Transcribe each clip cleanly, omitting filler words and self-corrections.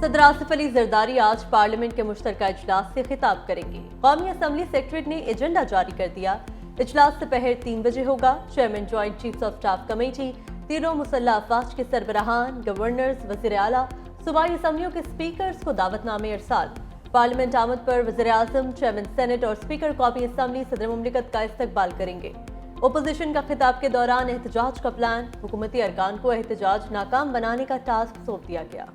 सदर आसिफ अली जरदारी आज पार्लियामेंट के मुश्तरका इजलास से खिताब करेंगे। कौमी असम्बली सेक्रेटरी ने एजेंडा जारी कर दिया। इजलास दोपहर 3 बजे होगा। Chairman joint chiefs of staff committee, तीनों मुसल्लह अफवाज के सरबराहान, गवर्नर्स, वज़ीर आला, सूबाई असम्बलियों के स्पीकर्स को दावतनामे अरसाल। पार्लियामेंट आमद पर वज़ीर आज़म, चेयरमैन सेनेट और स्पीकर कौमी असम्बली सदर मुमलिकत का इस्तकबाल करेंगे। ओपोजिशन का खिताब के दौरान एहतजाज का प्लान, हुकूमती अरकान को एहतजाज नाकाम बनाने का टास्क सौंप दिया गया।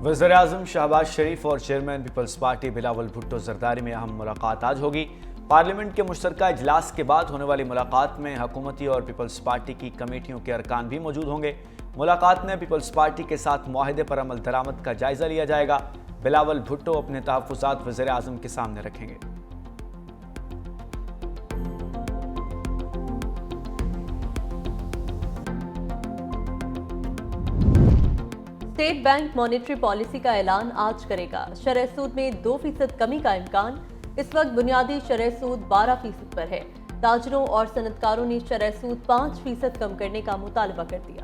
वज़ीर-ए-आज़म शहबाज शरीफ और चेयरमैन पीपल्स पार्टी बिलावल भुट्टो जरदारी में अहम मुलाकात आज होगी। पार्लियामेंट के मुश्तरका इजलास के बाद होने वाली मुलाकात में हुकूमती और पीपल्स पार्टी की कमेटियों के अरकान भी मौजूद होंगे। मुलाकात में पीपल्स पार्टी के साथ मुआहदे पर अमल दरामद का जायजा लिया जाएगा। बिलावल भुट्टो अपने तहफ़्फ़ुज़ात वज़ीर-ए-आज़म के सामने रखेंगे। स्टेट बैंक मॉनेटरी पॉलिसी का ऐलान आज करेगा। शरह सूद में 2% कमी का इम्कान। इस वक्त बुनियादी शरह सूद 12% पर है। ताजरों और सनतकारों ने शरह सूद 5% कम करने का मुतालबा कर दिया।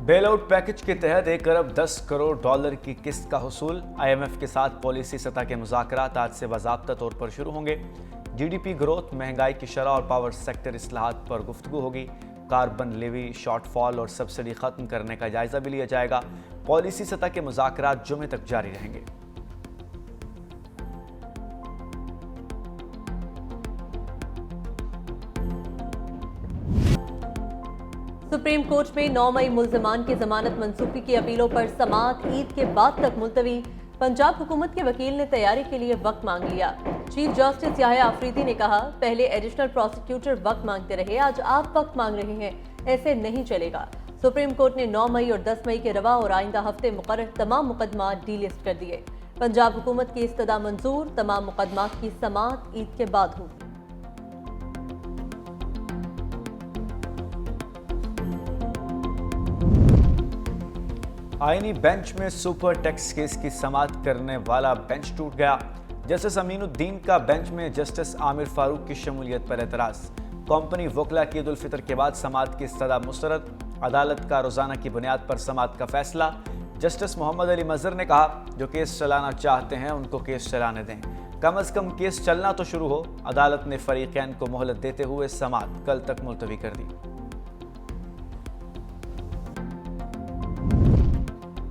बेल आउट पैकेज के तहत 1 अरब 10 करोड़ डॉलर की किस्त का हुसूल। IMF के साथ पॉलिसी सतह के मुज़ाकरात आज से बाज़ाब्ता तौर पर शुरू होंगे। GDP ग्रोथ, महंगाई की शरह और पावर सेक्टर इस्लाहात पर गुफ्तगू होगी। कार्बन लेवी, शॉर्टफॉल और सब्सिडी खत्म करने का जायजा भी लिया जाएगा। पॉलिसी सतह के मुज़ाकरात जुमे तक जारी रहेंगे। सुप्रीम कोर्ट में 9 मई मुल्ज़मान की जमानत मंसूखी की अपीलों पर समाअत ईद के बाद तक मुलतवी। पंजाब हुकूमत के वकील ने तैयारी के लिए वक्त मांग लिया। चीफ जस्टिस याहिया आफरीदी ने कहा, पहले एडिशनल प्रोसिक्यूटर वक्त मांगते रहे, आज आप वक्त मांग रहे हैं, ऐसे नहीं चलेगा। सुप्रीम कोर्ट ने 9 मई और 10 मई के रवा और आइंदा हफ्ते मुकर्रर तमाम मुकदमा डीलिस्ट कर दिए। पंजाब हुकूमत की इस्तदा मंजूर, तमाम मुकदमात की समाअत ईद के बाद होगी। आईनी बेंच में सुपर टैक्स केस की समाअत करने वाला बेंच टूट गया। जस्टिस अमीनुद्दीन का बेंच में जस्टिस आमिर फारूक की शमूलियत पर एतराज। कंपनी वकला की ईद उल फितर के बाद समाअत की इस्तदा मुस्तरद। अदालत का रोजाना की बुनियाद पर समाअत का फैसला। जस्टिस मोहम्मद अली मजहर ने कहा, जो केस चलाना चाहते हैं उनको केस चलाने दें, कम अज कम केस चलना तो शुरू हो। अदालत ने फरीकैन को मोहलत देते हुए समाअत कल तक मुलतवी कर दी।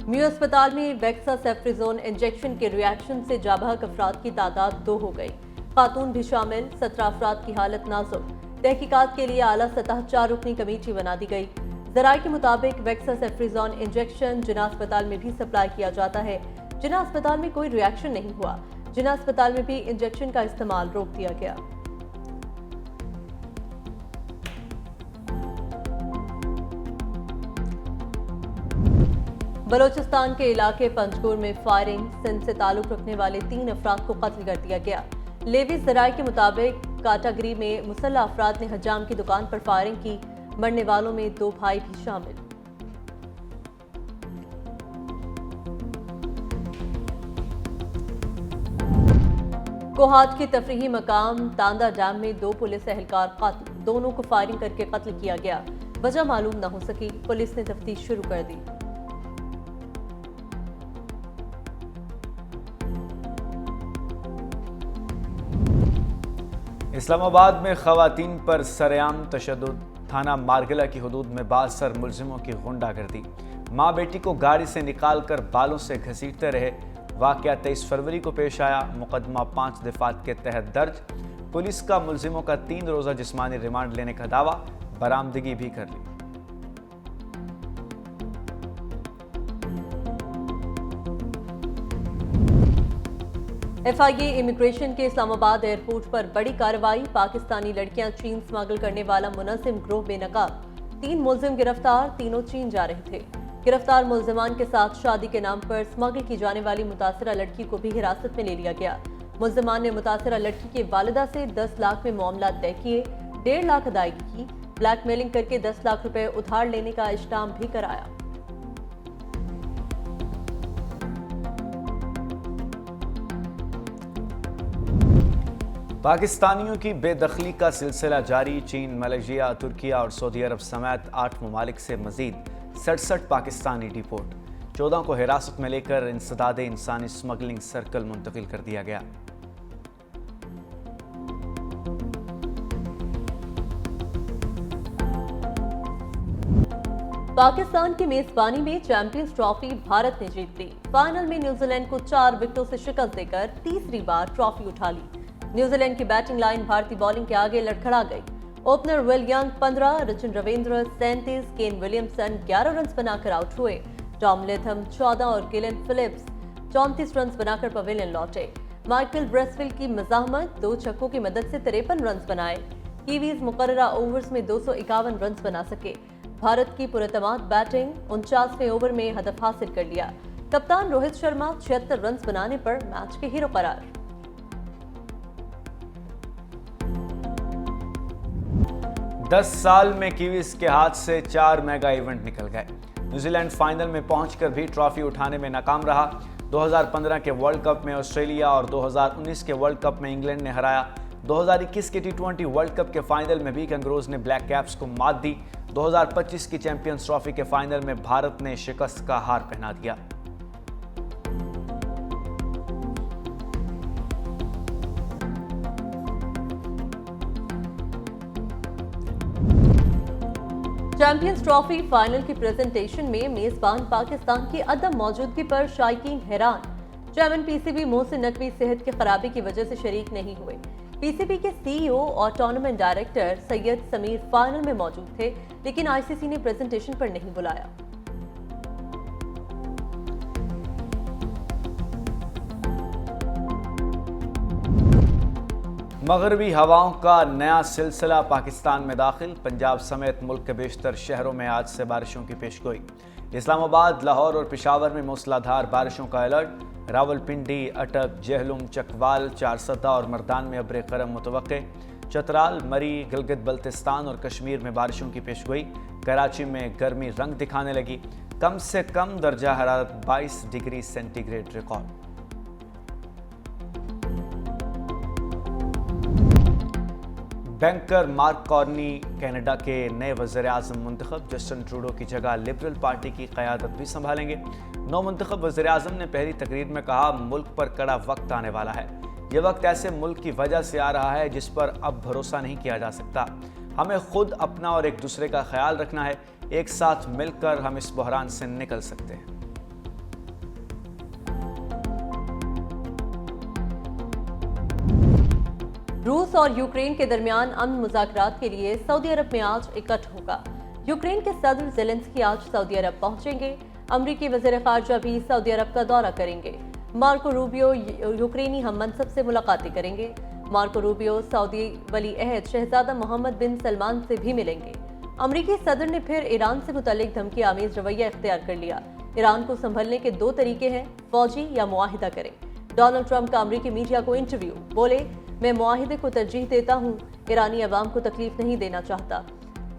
म्यू अस्पताल में वेक्सासेफ्ट्रिजोन इंजेक्शन के रिएक्शन से जाबहक अफराद की तादाद 2 हो गई। खातून भी शामिल, 17 अफराद की हालत नाजुक। तहकीकात के लिए आला सतह 4 रुकनी कमेटी बना दी गई। ज़राए के मुताबिक वेक्सासेफ्ट्रिजोन इंजेक्शन जिना अस्पताल में भी सप्लाई किया जाता है। जिना अस्पताल में कोई रिएक्शन नहीं हुआ। जिना अस्पताल में भी इंजेक्शन का इस्तेमाल रोक दिया गया। बलोचिस्तान के इलाके पंजगुर में फायरिंग, सिंध से ताल्लुक रखने वाले 3 अफराद को कत्ल कर दिया गया। लेवी ज़राए के मुताबिक काटागरी में मुसल्लह अफराद ने हजाम की दुकान पर फायरिंग की। मरने वालों में 2 भाई भी शामिल। कोहाट के तफरीही मकाम तांदा डैम में 2 पुलिस एहलकार कत्ल। दोनों को फायरिंग करके कत्ल किया गया। वजह मालूम न हो सकी। पुलिस ने तफ्तीश शुरू कर दी। इस्लामाबाद में खवातीन पर सरेआम तशद्दुद। थाना मारगला की हदूद में बासर मुलजिमों की गुंडागर्दी। माँ बेटी को गाड़ी से निकाल कर बालों से घसीटते रहे। वाकया 23 फरवरी को पेश आया। मुकदमा 5 दफात के तहत दर्ज। पुलिस का मुलजिमों का 3 रोज़ा जिस्मानी रिमांड लेने का दावा, बरामदगी भी कर ली। FIA इमिग्रेशन के इस्लामाबाद एयरपोर्ट पर बड़ी कार्रवाई। पाकिस्तानी लड़कियां चीन स्मगल करने वाला मुनज़्ज़िम ग्रोह बेनकाब। 3 मुलजिम गिरफ्तार, तीनों चीन जा रहे थे। गिरफ्तार मुलजिमान के साथ शादी के नाम पर स्मगल की जाने वाली मुतासिरा लड़की को भी हिरासत में ले लिया गया। मुलजिमान ने मुतासिरा लड़की के वालिदा से 10 लाख में मामला तय किए, 1.5 लाख अदायगी की। ब्लैकमेलिंग करके 10 लाख रुपए उधार लेने का इश्ताम भी कराया। पाकिस्तानियों की बेदखली का सिलसिला जारी। चीन, मलेशिया, तुर्किया और सऊदी अरब समेत 8 ममालिक से मजीद 67 पाकिस्तानी डिपोर्ट। 14 को हिरासत में लेकर इंसदाद इंसानी स्मगलिंग सर्कल मुंतकिल कर दिया गया। पाकिस्तान की मेजबानी में चैंपियंस ट्रॉफी भारत ने जीत ली। फाइनल में न्यूजीलैंड को 4 विकेटों से शिकस्त देकर तीसरी बार ट्रॉफी उठा ली। न्यूजीलैंड की बैटिंग लाइन भारतीय बॉलिंग के आगे लड़खड़ा गई। Opener will young 15, Rachin Ravindra 37, Kane Williamson 11 run बनाकर आउट हुए। टॉम लेथम 14 और गिलेन फिलिप्स 34 रन बनाकर पवेलियन लौटे। माइकल ब्रेसवेल की मज़ाहमत 2 छक्कों की मदद से 53 रन बनाए। कीवीज मुकर्ररा ओवर्स में 251 रन बना सके। भारत की पुरतमाद बैटिंग 49वें ओवर में हदफ हासिल कर लिया। कप्तान रोहित शर्मा 76 रन बनाने पर मैच के हीरो करार। दस साल में कीवीज के हाथ से 4 मेगा इवेंट निकल गए। न्यूजीलैंड फाइनल में पहुंचकर भी ट्रॉफी उठाने में नाकाम रहा। 2015 के वर्ल्ड कप में ऑस्ट्रेलिया और 2019 के वर्ल्ड कप में इंग्लैंड ने हराया। 2021 के T20 वर्ल्ड कप के फाइनल में भी कैंगरोज ने ब्लैक कैप्स को मात दी। 2025 की चैंपियंस ट्रॉफी के फाइनल में भारत ने शिकस्त का हार पहना दिया। चैंपियंस ट्रॉफी फाइनल की प्रेजेंटेशन में मेजबान पाकिस्तान की अदम मौजूदगी पर शायकीन हैरान। चेयरमैन पीसीबी मोहसिन नकवी सेहत की खराबी की वजह से शरीक नहीं हुए। पीसीबी के सीईओ और tournament director Syed Sameer final में मौजूद थे, लेकिन आईसीसी ने प्रेजेंटेशन पर नहीं बुलाया। मगरबी हवाओं का नया सिलसिला पाकिस्तान में दाखिल। पंजाब समेत मुल्क के बेशतर शहरों में आज से बारिशों की पेशगोई। इस्लामाबाद, लाहौर और पेशावर में मूसलाधार बारिशों का अलर्ट। रावलपिंडी, अटक, जहलुम, चकवाल, चारसदा और मर्दान में अब्र करम मुतवक्के। चतराल, मरी, गिलगित बल्तिस्तान और कश्मीर में बारिशों की पेशगोई। कराची में गर्मी रंग दिखाने लगी। कम से कम दर्जा हरारत 22 degree centigrade record. Banker mark Carney Canada के नए वज़ीर-ए-आज़म मुंतखब। जस्टिन ट्रूडो की जगह लिबरल पार्टी की क़यादत भी संभालेंगे। नौ मुंतखब वज़ीर-ए-आज़म ने पहली तकरीर में कहा, मुल्क पर कड़ा वक्त आने वाला है। यह वक्त ऐसे मुल्क की वजह से आ रहा है जिस पर अब भरोसा नहीं किया जा सकता। हमें खुद अपना और एक दूसरे का ख्याल रखना है। एक साथ मिलकर हम इस बहरान से निकल सकते हैं। रूस और यूक्रेन के दरमियान अमन मुज़ाकरात के लिए सऊदी अरब में आज इकट्ठ होगा। यूक्रेन के सदर ज़ेलेंस्की आज सऊदी अरब पहुंचेंगे। अमरीकी वज़ीर ख़ारजा भी सऊदी अरब का दौरा करेंगे। मार्को रूबियो यूक्रेनी हम मनसब से मुलाकातें करेंगे। मार्को रूबियो सऊदी वली अहद शहजादा मोहम्मद बिन सलमान से भी मिलेंगे। अमरीकी सदर ने फिर ईरान से मुतल्लिक धमकी आमीज रवैया इख्तियार कर लिया। ईरान को संभलने के 2 तरीके हैं, फौजी या मुआहिदा करें। डोनाल्ड ट्रंप का अमरीकी मीडिया को इंटरव्यू, बोले, मैं मुआहिदे को तरजीह देता हूँ, ईरानी अवाम को तकलीफ नहीं देना चाहता।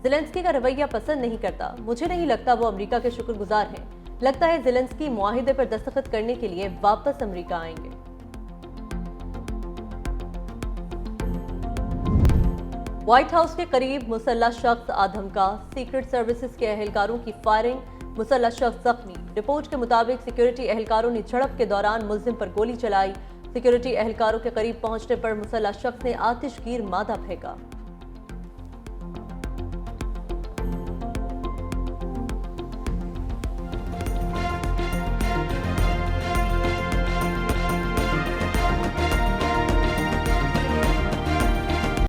ज़ेलेंस्की का रवैया पसंद नहीं करता। मुझे नहीं लगता वो अमेरिका के शुक्रगुजार हैं। लगता है ज़ेलेंस्की मुआहिदे पर दस्तखत करने के लिए वापस अमेरिका आएंगे। व्हाइट हाउस के करीब मुसल्लह शख्स आधम का, सीक्रेट सर्विसेज के एहलकारों की फायरिंग, मुसल्लह शख्स जख्मी। रिपोर्ट के मुताबिक सिक्योरिटी एहलकारों ने झड़प के दौरान मुल्जिम पर गोली चलाई। सिक्योरिटी एहलकारों के करीब पहुंचने पर मुसल्लह शख्स ने आतिशगीर मादा फेंका।